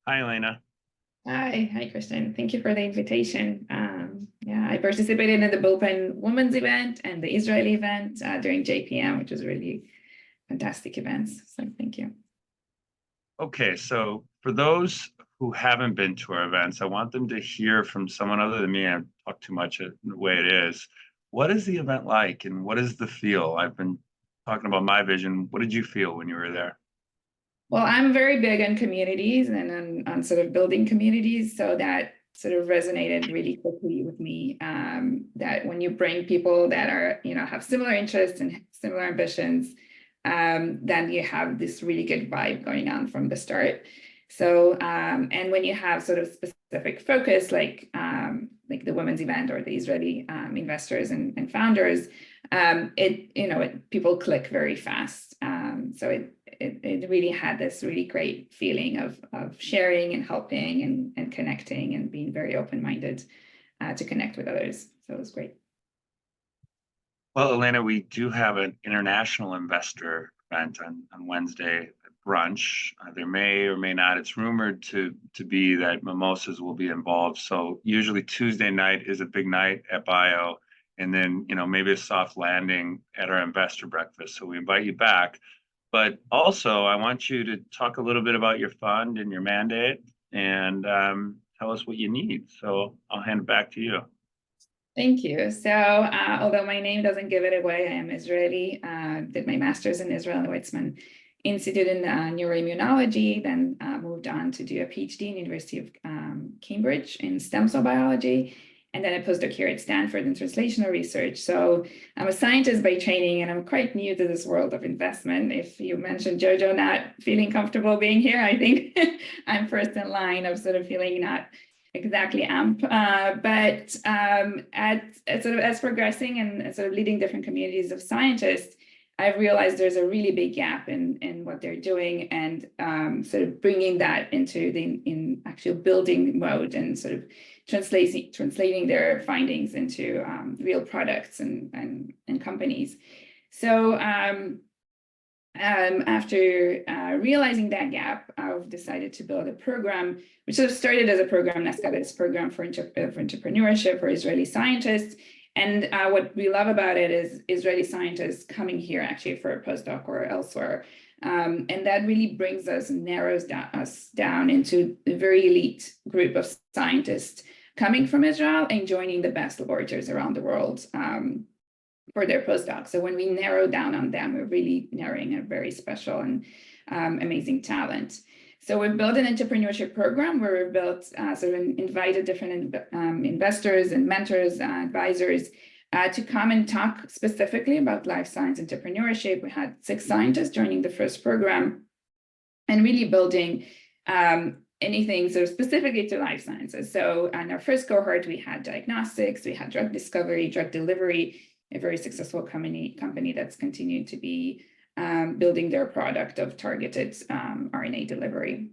Hi, Elena. Hi, Christiaan. Thank you for the invitation. Yeah, I participated in the Bullpen Women's event and the Israeli event during JPM, which was really fantastic events. So thank you. Okay, so for those who haven't been to our events, I want them to hear from someone other than me. I talk too much in the way it is. What is the event like and what is the feel? I've been talking about my vision. What did you feel when you were there? Well, I'm very big on communities and on sort of building communities. So that sort of resonated really quickly with me, that when you bring people that are, have similar interests and similar ambitions, then you have this really good vibe going on from the start. So, and when you have sort of specific focus, like the women's event or the Israeli investors and founders, people click very fast. So it really had this really great feeling of sharing and helping and connecting and being very open-minded to connect with others. So it was great. Well, Elena, we do have an international investor event on Wednesday at brunch. There may or may not, it's rumored to be that mimosas will be involved. So usually Tuesday night is a big night at Bio, and then maybe a soft landing at our investor breakfast. So we invite you back. But also, I want you to talk a little bit about your fund and your mandate and tell us what you need. So I'll hand it back to you. Thank you. So although my name doesn't give it away, I am Israeli. Did my master's in Israel Weizmann Institute in neuroimmunology, then moved on to do a PhD in University of Cambridge in stem cell biology, and then a postdoc here at Stanford in translational research. So I'm a scientist by training, and I'm quite new to this world of investment. If you mentioned Jojo not feeling comfortable being here, I think I'm first in line of sort of feeling not exactly amp, but as progressing and sort of leading different communities of scientists, I've realized there's a really big gap in what they're doing, and sort of bringing that into in actual building mode and sort of translating their findings into real products and companies. So after realizing that gap, I've decided to build a program, which sort of started as a program, this program for entrepreneurship for Israeli scientists. And what we love about it is Israeli scientists coming here actually for a postdoc or elsewhere. And that really brings us and narrows us down into a very elite group of scientists coming from Israel and joining the best laboratories around the world for their postdocs. So when we narrow down on them, we're really narrowing a very special and amazing talent. So we've built an entrepreneurship program where we've built sort of invited different investors and mentors, advisors to come and talk specifically about life science entrepreneurship. We had 6 scientists joining the first program and really building anything sort of specifically to life sciences. So in our first cohort, we had diagnostics, we had drug discovery, drug delivery, a very successful company that's continued to be building their product of targeted RNA delivery.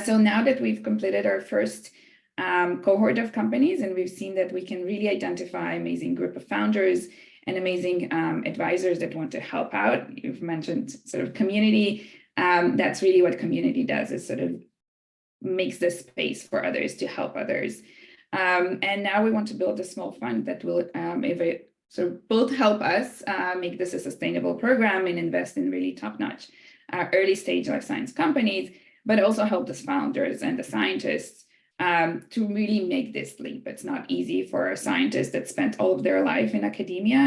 So now that we've completed our first cohort of companies, and we've seen that we can really identify an amazing group of founders and amazing advisors that want to help out. You've mentioned sort of community. That's really what community does, is sort of makes the space for others to help others. And now we want to build a small fund that will sort of both help us make this a sustainable program and invest in really top-notch early stage life science companies, but also help the founders and the scientists to really make this leap. It's not easy for scientists that spent all of their life in academia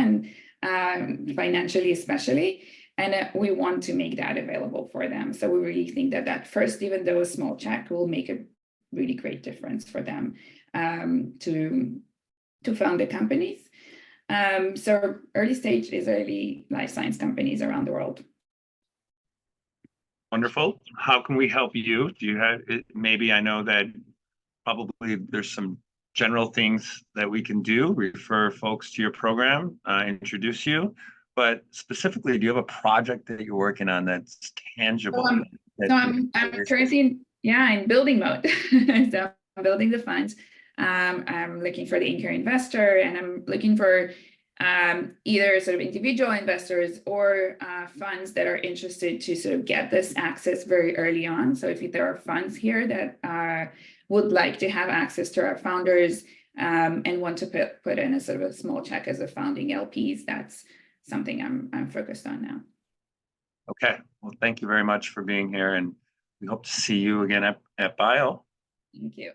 and financially especially, and we want to make that available for them. So we really think that first, even though a small check, will make a really great difference for them to found the companies. So early stage Israeli life science companies around the world. Wonderful. How can we help you? Do you have, maybe I know that probably there's some general things that we can do, refer folks to your program, introduce you, but specifically, do you have a project that you're working on that's tangible? So I'm currently in building mode. So I'm building the fund. I'm looking for the anchor investor, and I'm looking for either sort of individual investors or funds that are interested to sort of get this access very early on. So if there are funds here that would like to have access to our founders and want to put in a sort of a small check as a founding LPs, that's something I'm focused on now. Okay, well, thank you very much for being here, and we hope to see you again at Bio. Thank you.